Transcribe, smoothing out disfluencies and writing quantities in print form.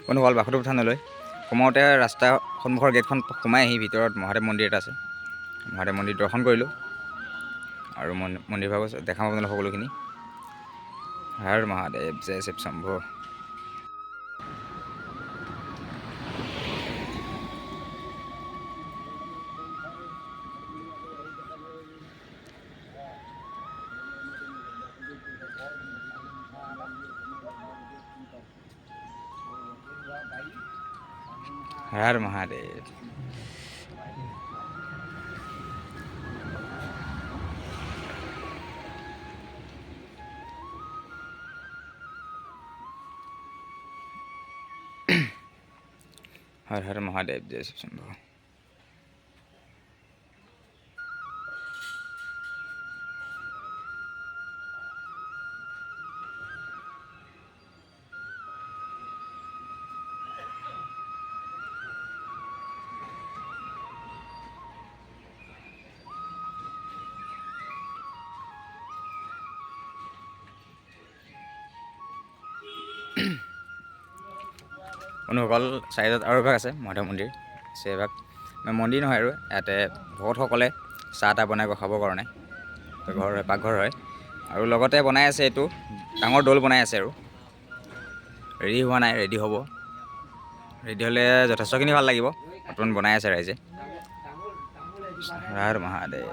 বন্ধুসকল, বাসুদেৱ থানলৈ সোমাওঁতে ৰাস্তা সন্মুখৰ গেটখন সোমাই আহি ভিতৰত মহাদেৱ মন্দিৰ এটা আছে। মহাদেৱ মন্দিৰ দৰ্শন কৰিলোঁ আৰু মন্দিৰ ভাগ দেখাম আপোনালোক সকলোখিনি। হৰ মহাদেৱ, জয় শিৱ শম্ভু। হৰ মহাদেৱ। হৰ হৰ মহাদেৱ, জয় শিৱ শম্ভু। বন্ধুসকল, চাইডত আৰু এভাগ আছে মহাদেৱ মন্দিৰ আছে। এভাগ মন্দিৰ নহয় আৰু ইয়াতে ভকতসকলে চাহ তাহ বনাই খাবৰ কাৰণে ঘৰ হয়, পাকঘৰ হয়। আৰু লগতে বনাই আছে এইটো ডাঙৰ দৌল বনাই আছে আৰু ৰেডি হোৱা নাই, ৰেডি হ'ব। ৰেডি হ'লে যথেষ্টখিনি ভাল লাগিব। বৰ্তমান বনাই আছে ৰাইজে। হৰ মহাদেৱ।